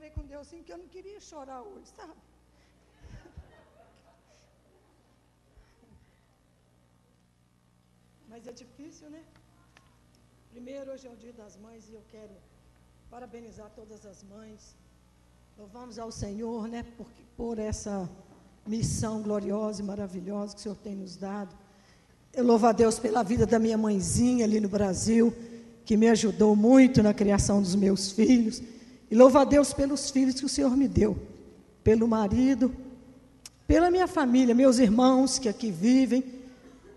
falei com Deus assim, que eu não queria chorar hoje, sabe? Mas é difícil, né? Primeiro, hoje é o Dia das Mães e eu quero parabenizar todas as mães. Louvamos ao Senhor, né, por essa missão gloriosa e maravilhosa que o Senhor tem nos dado. Eu louvo a Deus pela vida da minha mãezinha ali no Brasil, que me ajudou muito na criação dos meus filhos. E louvo a Deus pelos filhos que o Senhor me deu, pelo marido, pela minha família, meus irmãos que aqui vivem,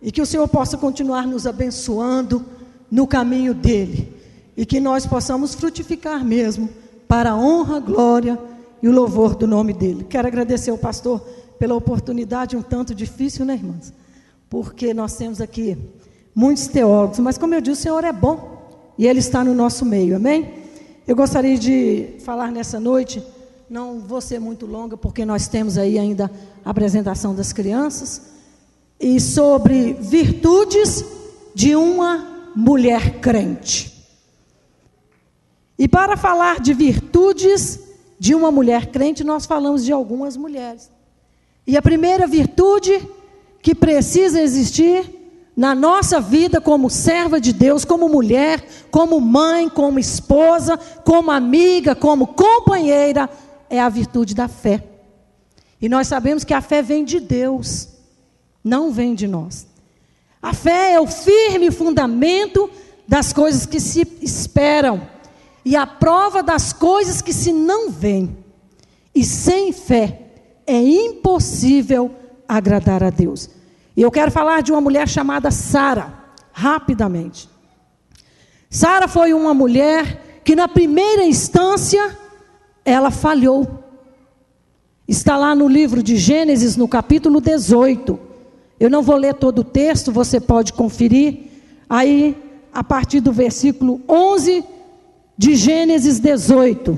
e que o Senhor possa continuar nos abençoando no caminho dele, e que nós possamos frutificar mesmo, para a honra, glória e o louvor do nome dele. Quero agradecer ao pastor pela oportunidade, um tanto difícil, né, irmãs? Porque nós temos aqui muitos teólogos, mas como eu disse, o Senhor é bom, e ele está no nosso meio, amém? Eu gostaria de falar nessa noite, não vou ser muito longa, porque nós temos aí ainda a apresentação das crianças, e sobre virtudes de uma mulher crente. E para falar de virtudes de uma mulher crente, nós falamos de algumas mulheres. E a primeira virtude que precisa existir na nossa vida como serva de Deus, como mulher, como mãe, como esposa, como amiga, como companheira, é a virtude da fé. E nós sabemos que a fé vem de Deus, não vem de nós. A fé é o firme fundamento das coisas que se esperam e a prova das coisas que se não veem. E sem fé é impossível agradar a Deus. E eu quero falar de uma mulher chamada Sara, rapidamente. Sara foi uma mulher que na primeira instância ela falhou. Está lá no livro de Gênesis, no capítulo 18. Eu não vou ler todo o texto, você pode conferir. Aí, a partir do versículo 11 de Gênesis 18.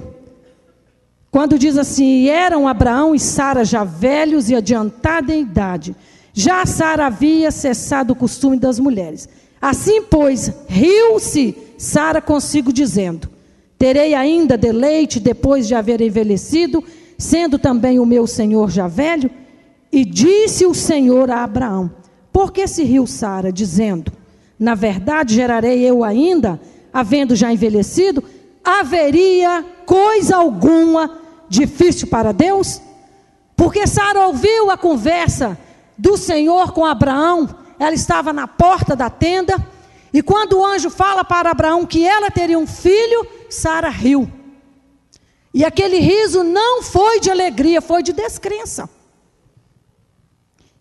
Quando diz assim: e eram Abraão e Sara já velhos e adiantada em idade. Já Sara havia cessado o costume das mulheres. Assim, pois, riu-se Sara consigo, dizendo: terei ainda deleite depois de haver envelhecido, sendo também o meu senhor já velho? E disse o Senhor a Abraão: por que se riu Sara, dizendo: na verdade gerarei eu ainda, havendo já envelhecido? Haveria coisa alguma difícil para Deus? Porque Sara ouviu a conversa do Senhor com Abraão. Ela estava na porta da tenda, e quando o anjo fala para Abraão que ela teria um filho, Sara riu. E aquele riso não foi de alegria, foi de descrença.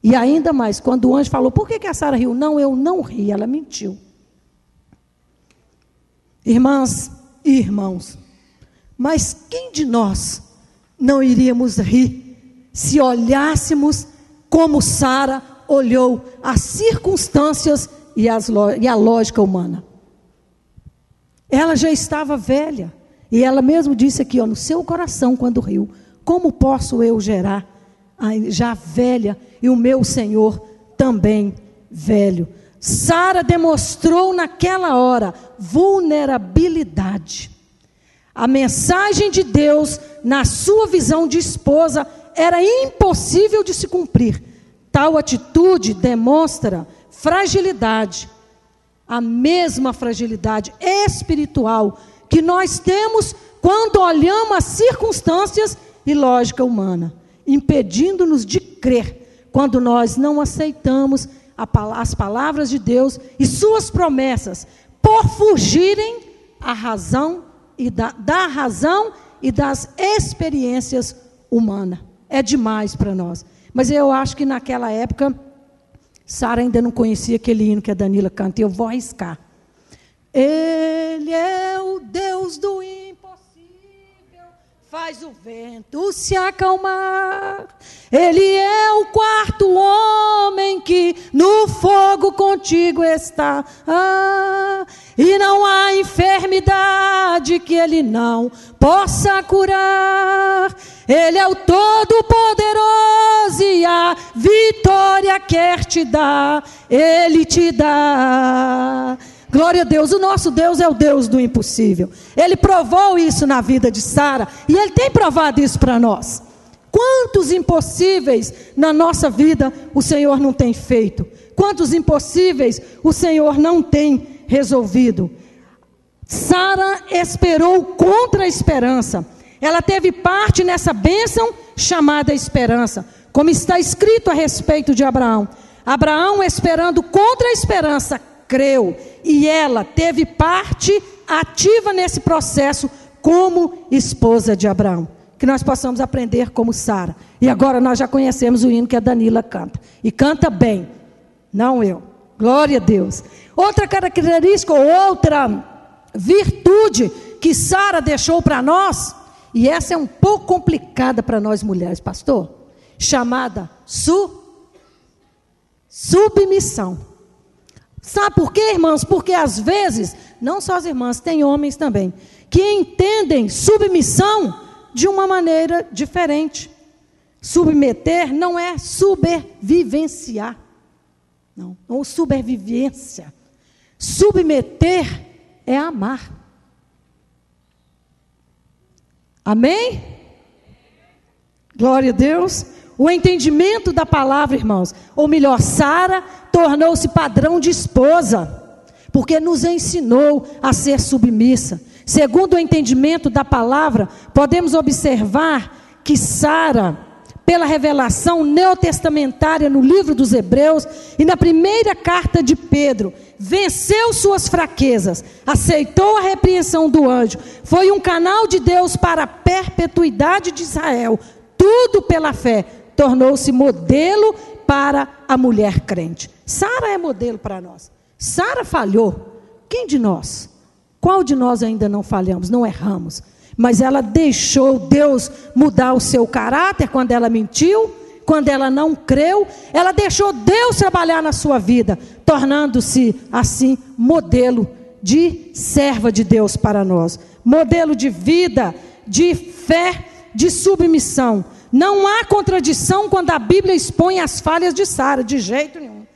E ainda mais, quando o anjo falou: por que a Sara riu? Não, eu não ri, ela mentiu. Irmãs e irmãos, mas quem de nós não iríamos rir se olhássemos como Sara olhou as circunstâncias e a lógica humana? Ela já estava velha, e ela mesmo disse aqui, no seu coração, quando riu: como posso eu gerar já velha e o meu Senhor também velho? Sara demonstrou naquela hora vulnerabilidade. A mensagem de Deus, na sua visão de esposa, era impossível de se cumprir. Tal atitude demonstra fragilidade, a mesma fragilidade espiritual que nós temos quando olhamos as circunstâncias e lógica humana, impedindo-nos de crer quando nós não aceitamos as palavras de Deus e suas promessas, por fugirem à razão e da razão e das experiências humanas. É demais para nós. Mas eu acho que naquela época Sara ainda não conhecia aquele hino que a Danila canta, e eu vou arriscar. Ele é o Deus do impossível, faz o vento se acalmar. Ele é o quarto homem que no fogo contigo está. E não há enfermidade que ele não possa curar. Ele é o Todo-Poderoso e a vitória quer te dar. Ele te dá Glória a Deus, o nosso Deus é o Deus do impossível. Ele provou isso na vida de Sara, e Ele tem provado isso para nós. Quantos impossíveis na nossa vida o Senhor não tem feito? Quantos impossíveis o Senhor não tem resolvido? Sara esperou contra a esperança. Ela teve parte nessa bênção chamada esperança. Como está escrito a respeito de Abraão. Abraão, esperando contra a esperança, creu. E ela teve parte ativa nesse processo como esposa de Abraão. Que nós possamos aprender como Sara. E agora nós já conhecemos o hino que a Danila canta. E canta bem. Não eu. Glória a Deus. Outra característica, outra virtude que Sara deixou para nós, e essa é um pouco complicada para nós mulheres, pastor, chamada submissão. Sabe por quê, irmãos? Porque às vezes, não só as irmãs, tem homens também, que entendem submissão de uma maneira diferente. Submeter não é supervivenciar. Não, ou sobrevivência. Submeter é amar. Amém? Glória a Deus. O entendimento da palavra, irmãos, ou melhor, Sara tornou-se padrão de esposa, porque nos ensinou a ser submissa. Segundo o entendimento da palavra, podemos observar que Sara, pela revelação neotestamentária no livro dos Hebreus e na primeira carta de Pedro, venceu suas fraquezas, aceitou a repreensão do anjo, foi um canal de Deus para a perpetuidade de Israel, tudo pela fé, tornou-se modelo para a mulher crente. Sara é modelo para nós. Sara falhou. Quem de nós? Qual de nós ainda não falhamos, não erramos? Mas ela deixou Deus mudar o seu caráter quando ela mentiu, quando ela não creu. Ela deixou Deus trabalhar na sua vida, tornando-se assim modelo de serva de Deus para nós. Modelo de vida, de fé, de submissão. Não há contradição quando a Bíblia expõe as falhas de Sara, de jeito nenhum.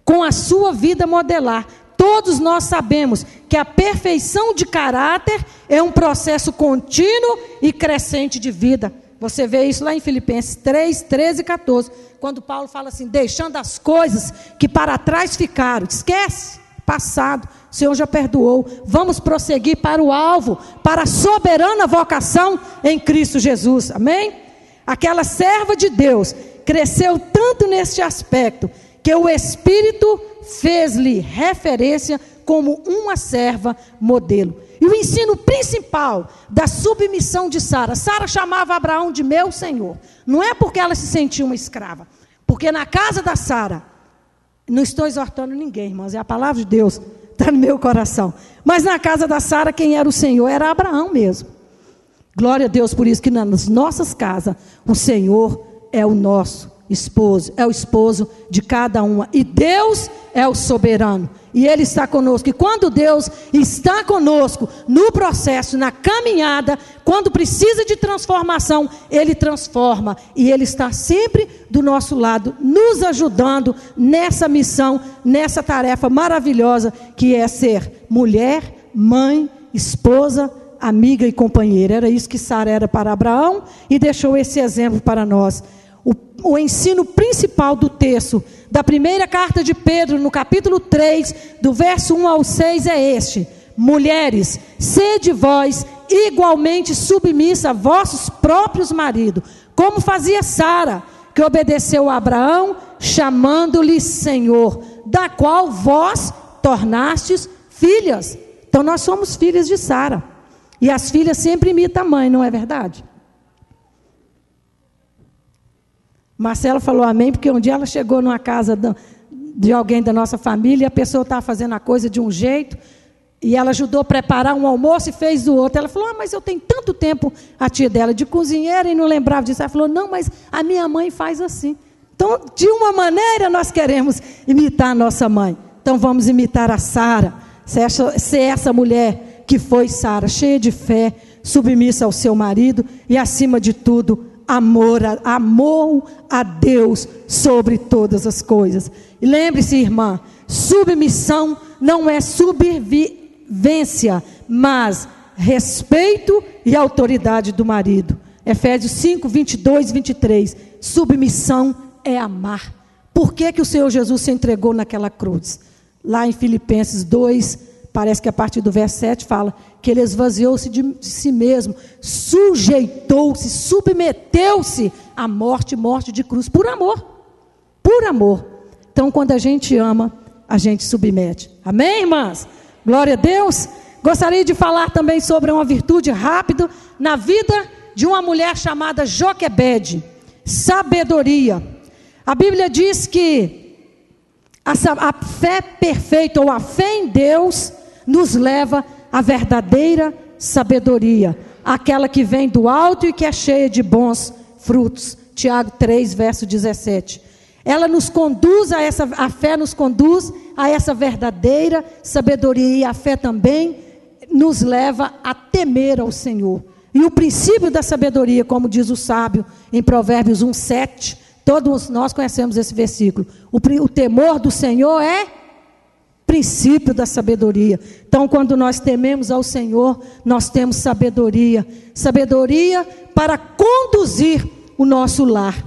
Com a sua vida modelar. Todos nós sabemos que a perfeição de caráter é um processo contínuo e crescente de vida. Você vê isso lá em Filipenses 3, 13 e 14. Quando Paulo fala assim, deixando as coisas que para trás ficaram. Esquece, passado, o Senhor já perdoou. Vamos prosseguir para o alvo, para a soberana vocação em Cristo Jesus. Amém? Aquela serva de Deus cresceu tanto neste aspecto, que o Espírito fez-lhe referência como uma serva modelo. E o ensino principal da submissão de Sara. Sara chamava Abraão de meu Senhor. Não é porque ela se sentia uma escrava. Porque na casa da Sara, não estou exortando ninguém, irmãos, é a palavra de Deus, está no meu coração. Mas na casa da Sara, quem era o Senhor? Era Abraão mesmo. Glória a Deus, por isso que nas nossas casas, o Senhor é o nosso esposo, é o esposo de cada uma. E Deus é o soberano. E Ele está conosco. E quando Deus está conosco no processo, na caminhada, quando precisa de transformação, Ele transforma. E Ele está sempre do nosso lado, nos ajudando nessa missão, nessa tarefa maravilhosa que é ser mulher, mãe, esposa, amiga e companheira. Era isso que Sara era para Abraão e deixou esse exemplo para nós. O ensino principal do texto da primeira carta de Pedro, no capítulo 3, do verso 1 ao 6, é este: mulheres, sede vós igualmente submissa a vossos próprios maridos, como fazia Sara, que obedeceu a Abraão, chamando-lhe Senhor, da qual vós tornastes filhas. Então nós somos filhas de Sara. E as filhas sempre imitam a mãe, não é verdade? Marcela falou amém, porque um dia ela chegou numa casa de alguém da nossa família, e a pessoa estava fazendo a coisa de um jeito, e ela ajudou a preparar um almoço e fez do outro. Ela falou, mas eu tenho tanto tempo, a tia dela, de cozinheira, e não lembrava disso. Ela falou, não, mas a minha mãe faz assim. Então, de uma maneira, nós queremos imitar a nossa mãe. Então, vamos imitar a Sara, ser essa mulher que foi Sara, cheia de fé, submissa ao seu marido, e acima de tudo, amou a Deus sobre todas as coisas. E lembre-se, irmã, submissão não é subvivência, mas respeito e autoridade do marido. Efésios 5, 22 e 23. Submissão é amar. Por que que o Senhor Jesus se entregou naquela cruz? Lá em Filipenses 2, parece que a partir do verso 7 fala que ele esvaziou-se de si mesmo, sujeitou-se, submeteu-se à morte de cruz, por amor. Por amor. Então, quando a gente ama, a gente submete. Amém, irmãs? Glória a Deus. Gostaria de falar também sobre uma virtude rápida na vida de uma mulher chamada Joquebede. Sabedoria. A Bíblia diz que a fé perfeita, ou a fé em Deus, nos leva à verdadeira sabedoria, aquela que vem do alto e que é cheia de bons frutos. Tiago 3, verso 17. Ela nos conduz a fé nos conduz a essa verdadeira sabedoria, e a fé também nos leva a temer ao Senhor. E o princípio da sabedoria, como diz o sábio em Provérbios 1, 7, todos nós conhecemos esse versículo. O temor do Senhor é princípio da sabedoria. Então, quando nós tememos ao Senhor, nós temos sabedoria. Sabedoria para conduzir o nosso lar,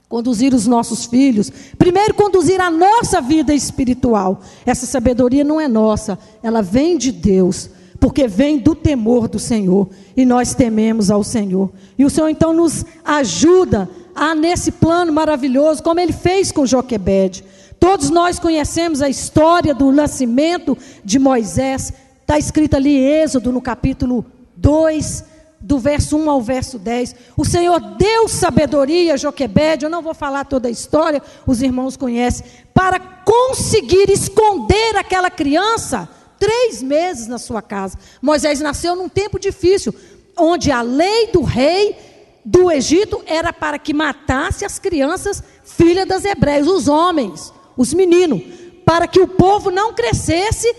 conduzir os nossos filhos. Primeiro, conduzir a nossa vida espiritual. Essa sabedoria não é nossa, ela vem de Deus, porque vem do temor do Senhor, e nós tememos ao Senhor. E o Senhor então nos ajuda nesse plano maravilhoso, como Ele fez com Joquebede. Todos nós conhecemos a história do nascimento de Moisés, está escrito ali em Êxodo, no capítulo 2, do verso 1 ao verso 10. O Senhor deu sabedoria a Joquebede, eu não vou falar toda a história, os irmãos conhecem, para conseguir esconder aquela criança 3 meses na sua casa. Moisés nasceu num tempo difícil, onde a lei do rei do Egito era para que matasse as crianças, filhas das hebreias, os homens, os meninos, para que o povo não crescesse.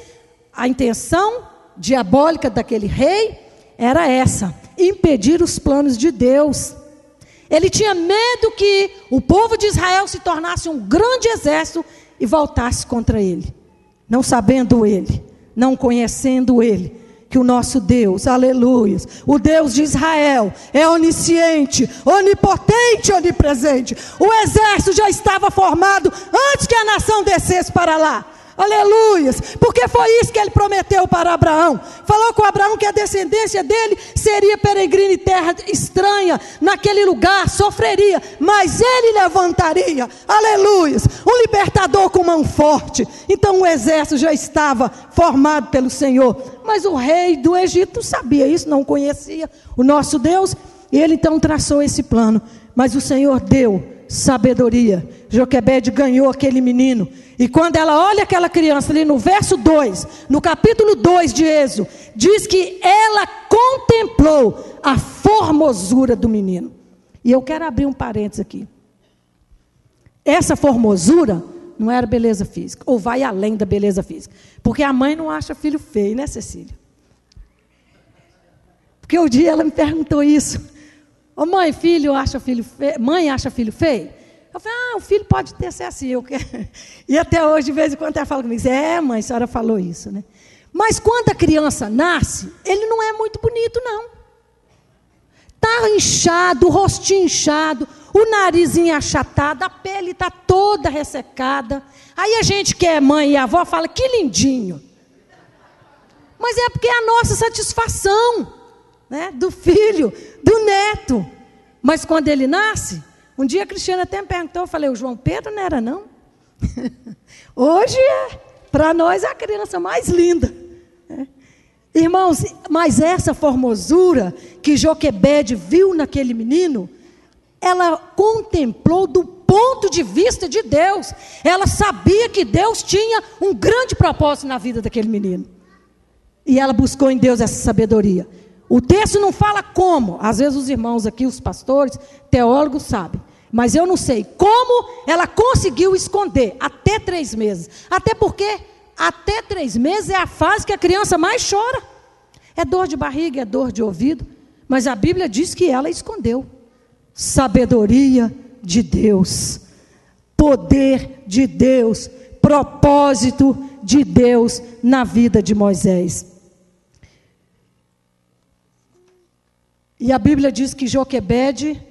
A intenção diabólica daquele rei era essa: impedir os planos de Deus. Ele tinha medo que o povo de Israel se tornasse um grande exército e voltasse contra ele. Não sabendo ele, não conhecendo ele, que o nosso Deus, aleluia, o Deus de Israel é onisciente, onipotente, onipresente. O exército já estava formado antes que a nação descesse para lá. Aleluias, porque foi isso que ele prometeu para Abraão. Falou com Abraão que a descendência dele seria peregrina em terra estranha, naquele lugar sofreria, mas ele levantaria, aleluias, um libertador com mão forte. Então o exército já estava formado pelo Senhor, mas o rei do Egito sabia isso, não conhecia o nosso Deus, e ele então traçou esse plano. Mas o Senhor deu sabedoria. Joquebede ganhou aquele menino, e quando ela olha aquela criança ali no verso 2, no capítulo 2 de Êxodo, diz que ela contemplou a formosura do menino. E eu quero abrir um parênteses aqui. Essa formosura não era beleza física, ou vai além da beleza física, porque a mãe não acha filho feio, né, Cecília? Porque um dia ela me perguntou isso: ô mãe, filho acha filho feio? Mãe acha filho feio? Eu falei, o filho pode ter ser assim. E até hoje, de vez em quando, ela fala comigo: mãe, a senhora falou isso, né? Mas quando a criança nasce, ele não é muito bonito, não. Está inchado, o rostinho inchado, o narizinho achatado, a pele está toda ressecada. Aí a gente que é mãe e avó fala: que lindinho. Mas é porque é a nossa satisfação, né, do filho, do neto. Mas quando ele nasce, um dia a Cristiana até me perguntou, eu falei: o João Pedro não era não? Hoje para nós é a criança mais linda. Irmãos, mas essa formosura que Joquebede viu naquele menino, ela contemplou do ponto de vista de Deus. Ela sabia que Deus tinha um grande propósito na vida daquele menino. E ela buscou em Deus essa sabedoria. O texto não fala como, às vezes os irmãos aqui, os pastores, teólogos sabem, mas eu não sei como ela conseguiu esconder até 3 meses. Até porque até 3 meses é a fase que a criança mais chora. É dor de barriga, é dor de ouvido, mas a Bíblia diz que ela escondeu. Sabedoria de Deus, poder de Deus, propósito de Deus na vida de Moisés. E a Bíblia diz que Joquebede,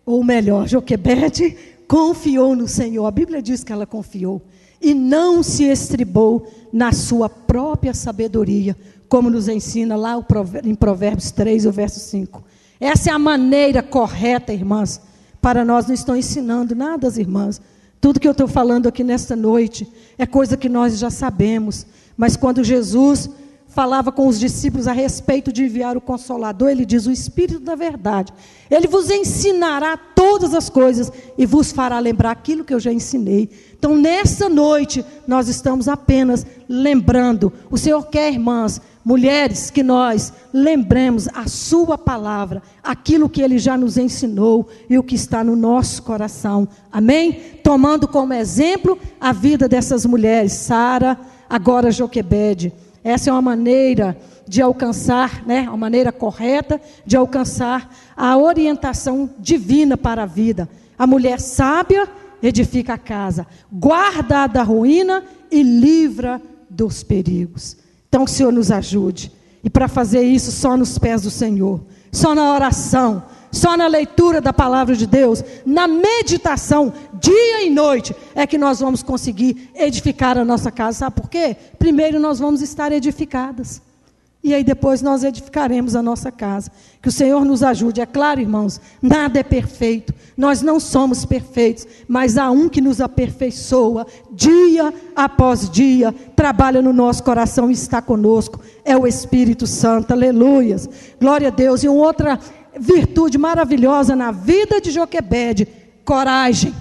ou melhor, Joquebede confiou no Senhor. A Bíblia diz que ela confiou e não se estribou na sua própria sabedoria, como nos ensina lá em Provérbios 3, o verso 5. Essa é a maneira correta, irmãs, para nós. Não estou ensinando nada às irmãs. Tudo que eu estou falando aqui nesta noite é coisa que nós já sabemos. Mas quando Jesus falava com os discípulos a respeito de enviar o Consolador, ele diz: o Espírito da verdade, ele vos ensinará todas as coisas e vos fará lembrar aquilo que eu já ensinei. Então, nessa noite, nós estamos apenas lembrando. O Senhor quer, irmãs, mulheres, que nós lembremos a sua palavra, aquilo que ele já nos ensinou e o que está no nosso coração. Amém? Tomando como exemplo a vida dessas mulheres, Sara, agora Joquebede. Essa é uma maneira de alcançar, uma maneira correta de alcançar a orientação divina para a vida. A mulher sábia edifica a casa, guarda da ruína e livra dos perigos. Então, que o Senhor nos ajude. E para fazer isso, só nos pés do Senhor, só na oração, só na leitura da palavra de Deus, na meditação, dia e noite, é que nós vamos conseguir edificar a nossa casa. Sabe por quê? Primeiro nós vamos estar edificadas, e aí depois nós edificaremos a nossa casa. Que o Senhor nos ajude. É claro, irmãos, nada é perfeito, nós não somos perfeitos, mas há um que nos aperfeiçoa, dia após dia, trabalha no nosso coração e está conosco, é o Espírito Santo. Aleluias, glória a Deus. E uma outra virtude maravilhosa na vida de Joquebede: coragem.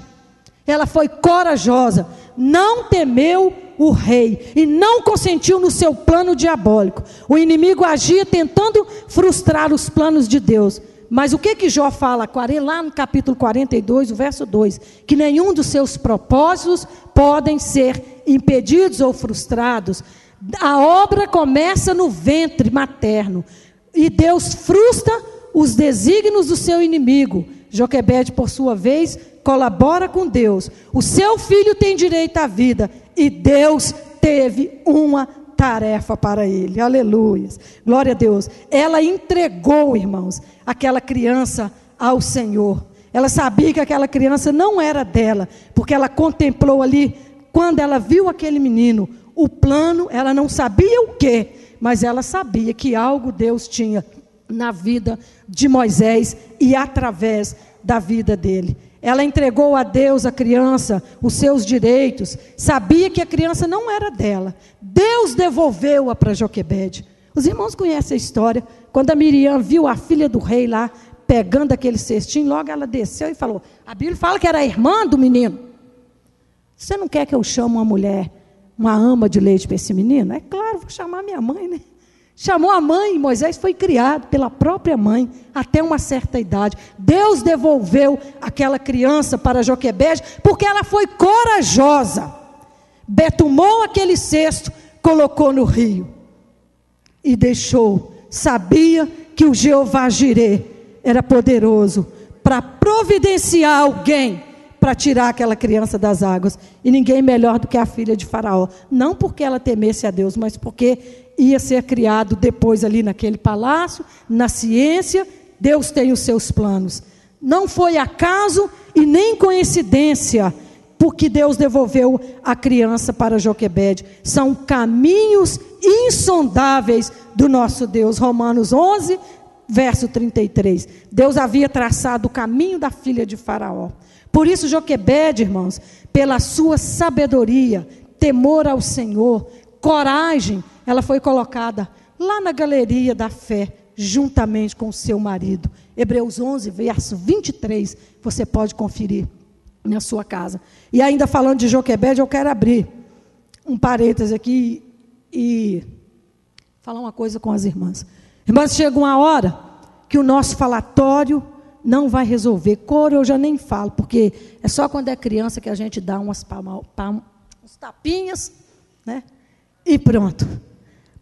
Ela foi corajosa, não temeu o rei e não consentiu no seu plano diabólico. O inimigo agia tentando frustrar os planos de Deus. Mas o que Jó fala lá no capítulo 42, o verso 2? Que nenhum dos seus propósitos podem ser impedidos ou frustrados. A obra começa no ventre materno e Deus frustra os desígnios do seu inimigo. Joquebede, por sua vez, colabora com Deus. O seu filho tem direito à vida e Deus teve uma tarefa para ele. Aleluia, glória a Deus. Ela entregou, irmãos, aquela criança ao Senhor. Ela sabia que aquela criança não era dela, porque ela contemplou ali, quando ela viu aquele menino, o plano. Ela não sabia o quê, mas ela sabia que algo Deus tinha na vida de Moisés e através da vida dele. Ela entregou a Deus a criança, os seus direitos, sabia que a criança não era dela. Deus devolveu-a para Joquebede. Os irmãos conhecem a história. Quando a Miriam viu a filha do rei lá, pegando aquele cestinho, logo ela desceu e falou: a Bíblia fala que era a irmã do menino. Você não quer que eu chame uma mulher, uma ama de leite para esse menino? É claro, vou chamar minha mãe, né? Chamou a mãe. Moisés foi criado pela própria mãe até uma certa idade. Deus devolveu aquela criança para Joquebede porque ela foi corajosa. Betumou aquele cesto, colocou no rio e deixou. Sabia que o Jeová Jirê era poderoso para providenciar alguém para tirar aquela criança das águas. E ninguém melhor do que a filha de Faraó. Não porque ela temesse a Deus, mas porque ia ser criado depois ali naquele palácio, na ciência. Deus tem os seus planos. Não foi acaso e nem coincidência porque Deus devolveu a criança para Joquebede. São caminhos insondáveis do nosso Deus. Romanos 11, verso 33. Deus havia traçado o caminho da filha de Faraó. Por isso Joquebede, irmãos, pela sua sabedoria, temor ao Senhor, coragem, ela foi colocada lá na galeria da fé, juntamente com o seu marido. Hebreus 11, verso 23, você pode conferir na sua casa. E ainda falando de Joquebede, eu quero abrir um parêntese aqui e falar uma coisa com as irmãs. Irmãs, chega uma hora que o nosso falatório não vai resolver. Coro eu já nem falo, porque é só quando é criança que a gente dá uns tapinhas, né? E pronto.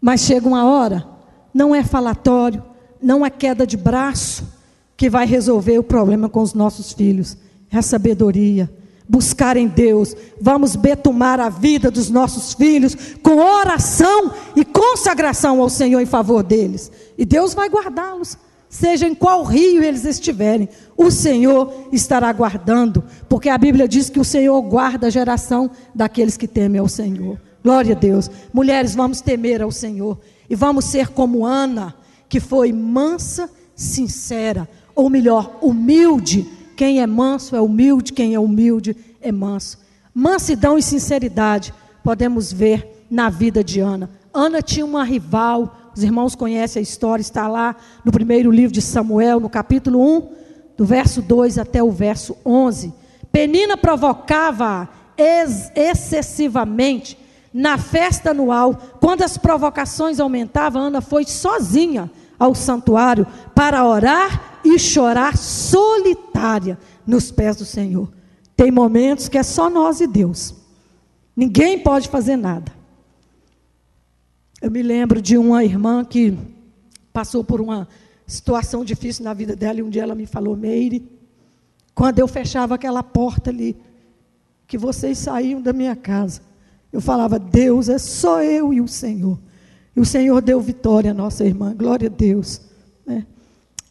Mas chega uma hora, não é falatório, não é queda de braço que vai resolver o problema com os nossos filhos. É a sabedoria. buscar em Deus, vamos betumar a vida dos nossos filhos com oração e consagração ao Senhor em favor deles. E Deus vai guardá-los, seja em qual rio eles estiverem, o Senhor estará guardando, porque a Bíblia diz que o Senhor guarda a geração daqueles que temem ao Senhor. Glória a Deus. Mulheres, vamos temer ao Senhor e vamos ser como Ana, que foi mansa, sincera, ou melhor, humilde. Quem é manso é humilde, quem é humilde é manso. Mansidão e sinceridade podemos ver na vida de Ana. Ana tinha uma rival, os irmãos conhecem a história, está lá no primeiro livro de Samuel, no capítulo 1, do verso 2 até o verso 11. Penina provocava excessivamente na festa anual. Quando as provocações aumentavam, Ana foi sozinha ao santuário para orar e chorar solitária nos pés do Senhor. Tem momentos que é só nós e Deus. Ninguém pode fazer nada. Eu me lembro de uma irmã que passou por uma situação difícil na vida dela, e um dia ela me falou: Meire, quando eu fechava aquela porta ali, que vocês saíam da minha casa, eu falava: Deus, é só eu e o Senhor. E o Senhor deu vitória à nossa irmã, glória a Deus, né?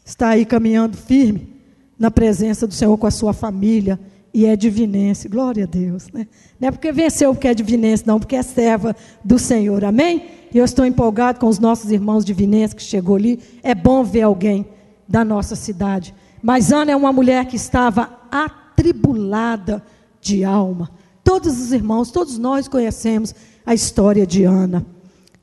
Está aí caminhando firme na presença do Senhor com a sua família, e é divinense, glória a Deus, né? Não é porque venceu porque é divinense, não, porque é serva do Senhor, amém? E eu estou empolgado com os nossos irmãos divinenses que chegou ali. É bom ver alguém da nossa cidade. Mas Ana é uma mulher que estava atribulada de alma. Todos os irmãos, todos nós conhecemos a história de Ana.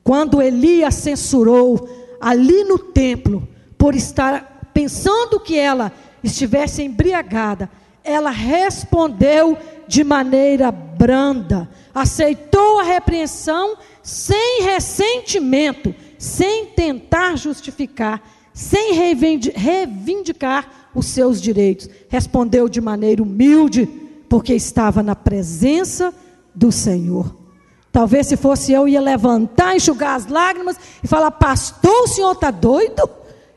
Quando Elias censurou ali no templo, por estar pensando que ela estivesse embriagada, ela respondeu de maneira branda, aceitou a repreensão sem ressentimento, sem tentar justificar, sem reivindicar os seus direitos. Respondeu de maneira humilde, porque estava na presença do Senhor. Talvez se fosse eu, ia levantar, enxugar as lágrimas e falar: pastor, o senhor está doido?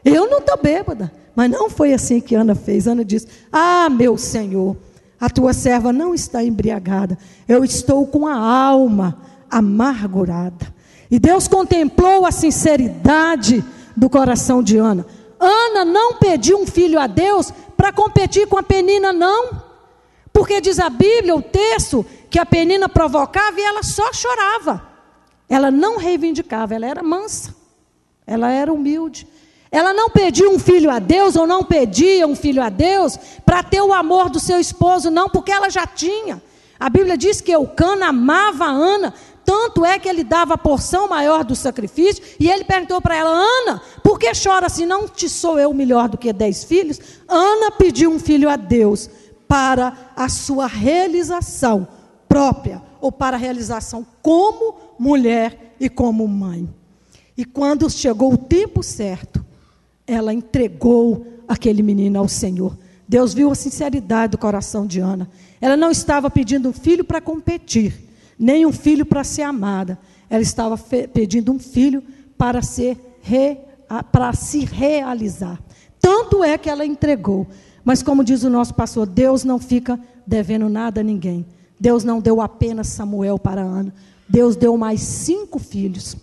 Eu não estou bêbada. Mas não foi assim que Ana fez. Ana disse: ah, meu Senhor, a tua serva não está embriagada, eu estou com a alma amargurada. E Deus contemplou a sinceridade do coração de Ana. Ana não pediu um filho a Deus para competir com a Penina, não. Porque diz a Bíblia, o texto, que a Penina provocava e ela só chorava. Ela não reivindicava, ela era mansa, ela era humilde. Ela não pediu um filho a Deus, ou não pedia um filho a Deus para ter o amor do seu esposo, não, porque ela já tinha. A Bíblia diz que Eucana amava a Ana, tanto é que ele dava a porção maior do sacrifício, e ele perguntou para ela: Ana, por que chora assim? Não te sou eu melhor do que 10 filhos? Ana pediu um filho a Deus para a sua realização própria, ou para a realização como mulher e como mãe. E quando chegou o tempo certo, ela entregou aquele menino ao Senhor. Deus viu a sinceridade do coração de Ana. Ela não estava pedindo um filho para competir, nem um filho para ser amada. Ela estava pedindo um filho para se realizar. Tanto é que ela entregou. Mas como diz o nosso pastor, Deus não fica devendo nada a ninguém. Deus não deu apenas Samuel para Ana. Deus deu mais 5 filhos.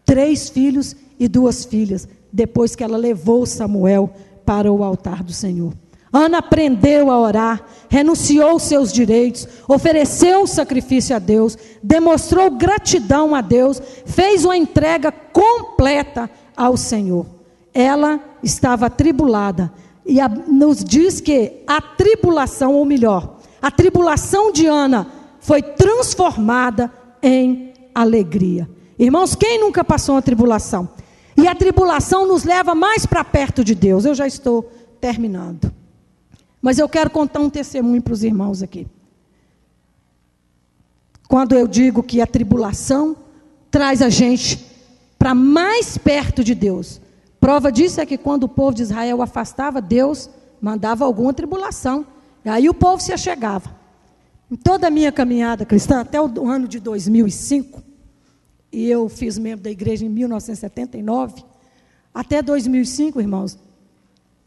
3 filhos e 2 filhas, depois que ela levou Samuel para o altar do Senhor. Ana aprendeu a orar, renunciou aos seus direitos, ofereceu o sacrifício a Deus, demonstrou gratidão a Deus, fez uma entrega completa ao Senhor. Ela estava atribulada, e nos diz que a tribulação, ou melhor, a tribulação de Ana foi transformada em alegria. Irmãos, quem nunca passou uma tribulação? E a tribulação nos leva mais para perto de Deus. Eu já estou terminando. Mas eu quero contar um testemunho para os irmãos aqui. Quando eu digo que a tribulação traz a gente para mais perto de Deus. Prova disso é que quando o povo de Israel afastava, Deus mandava alguma tribulação. E aí o povo se achegava. Em toda a minha caminhada cristã, até o ano de 2005, e eu fiz membro da igreja em 1979, até 2005, irmãos,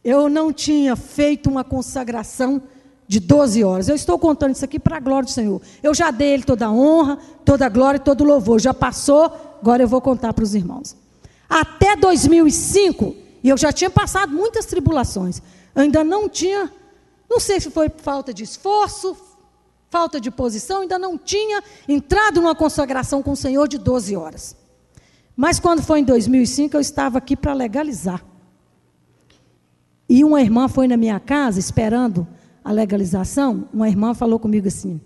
eu não tinha feito uma consagração de 12 horas. Eu estou contando isso aqui para a glória do Senhor. Eu já dei Ele toda a honra, toda a glória e todo o louvor. Já passou, agora eu vou contar para os irmãos. Até 2005, e eu já tinha passado muitas tribulações. Eu ainda não tinha, não sei se foi falta de esforço, falta de posição, ainda não tinha entrado numa consagração com o Senhor de 12 horas. Mas quando foi em 2005, eu estava aqui para legalizar. E uma irmã foi na minha casa, esperando a legalização. Uma irmã falou comigo assim: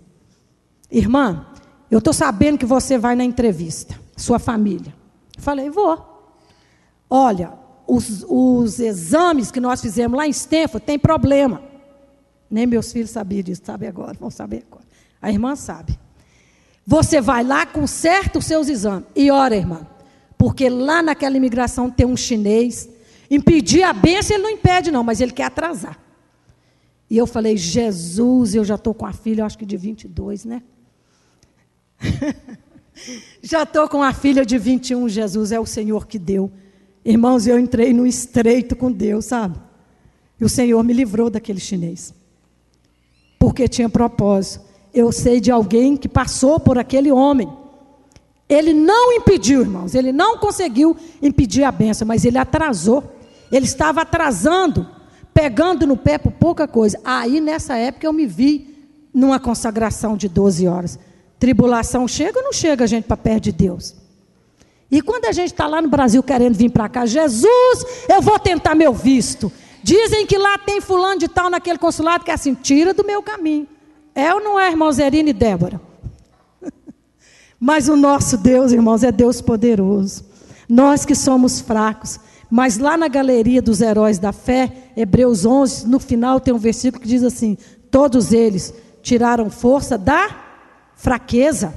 irmã, eu estou sabendo que você vai na entrevista, sua família. Eu falei, vou. Olha, os exames que nós fizemos lá em Stanford tem problema. Nem meus filhos sabiam disso, sabem agora, vão saber agora. A irmã sabe. Você vai lá, conserta os seus exames. E ora, irmã, porque lá naquela imigração tem um chinês. Impedir a bênção ele não impede não, mas ele quer atrasar. E eu falei, Jesus, eu já estou com a filha, eu acho que de 22, né? Já estou com a filha de 21, Jesus, é o Senhor que deu. Irmãos, eu entrei no estreito com Deus, sabe? E o Senhor me livrou daquele chinês. Porque tinha propósito. Eu sei de alguém que passou por aquele homem. Ele não impediu, irmãos, ele não conseguiu impedir a bênção, mas ele atrasou. Ele estava atrasando, pegando no pé por pouca coisa. Aí, nessa época, eu me vi numa consagração de 12 horas. Tribulação chega ou não chega, gente, para perto de Deus? E quando a gente está lá no Brasil querendo vir para cá, Jesus, eu vou tentar meu visto. Dizem que lá tem fulano de tal naquele consulado que é assim, tira do meu caminho. É ou não é, irmão Zerina e Débora? Mas o nosso Deus, irmãos, é Deus poderoso. Nós que somos fracos. Mas lá na galeria dos heróis da fé, Hebreus 11, no final tem um versículo que diz assim: todos eles tiraram força da fraqueza.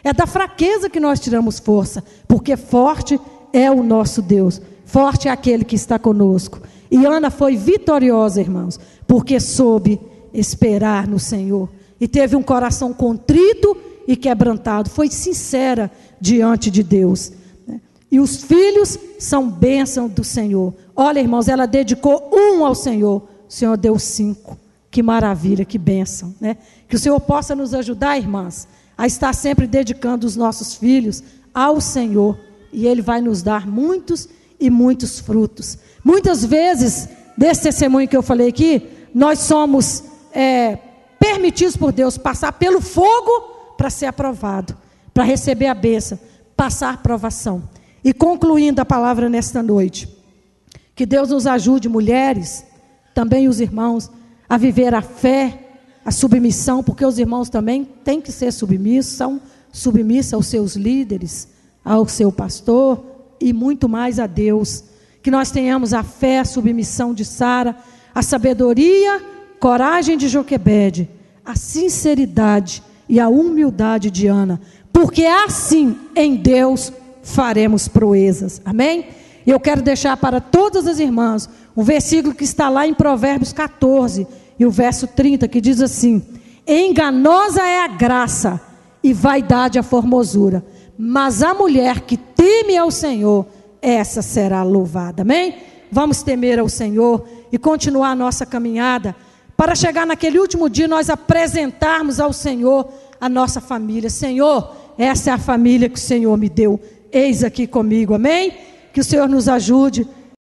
É da fraqueza que nós tiramos força, porque forte é o nosso Deus. Forte é aquele que está conosco. E Ana foi vitoriosa, irmãos, porque soube esperar no Senhor. E teve um coração contrito e quebrantado. Foi sincera diante de Deus. E os filhos são bênção do Senhor. Olha, irmãos, ela dedicou um ao Senhor. O Senhor deu 5. Que maravilha, que bênção, né? Que o Senhor possa nos ajudar, irmãs, a estar sempre dedicando os nossos filhos ao Senhor. E Ele vai nos dar muitos e muitos frutos. Muitas vezes, desse testemunho que eu falei aqui, nós somos permitidos por Deus passar pelo fogo para ser aprovado, para receber a bênção, passar provação. E concluindo a palavra nesta noite, que Deus nos ajude, mulheres, também os irmãos, a viver a fé, a submissão, porque os irmãos também têm que ser submissos, são submissos aos seus líderes, ao seu pastor e muito mais a Deus. Que nós tenhamos a fé, a submissão de Sara, a sabedoria, coragem de Joquebede, a sinceridade e a humildade de Ana, porque assim em Deus faremos proezas, amém? E eu quero deixar para todas as irmãs um versículo que está lá em Provérbios 14 e o verso 30, que diz assim: enganosa é a graça e vaidade a formosura, mas a mulher que teme ao Senhor, essa será louvada, amém? Vamos temer ao Senhor e continuar a nossa caminhada, para chegar naquele último dia, nós apresentarmos ao Senhor a nossa família. Senhor, essa é a família que o Senhor me deu, eis aqui comigo, amém? Que o Senhor nos ajude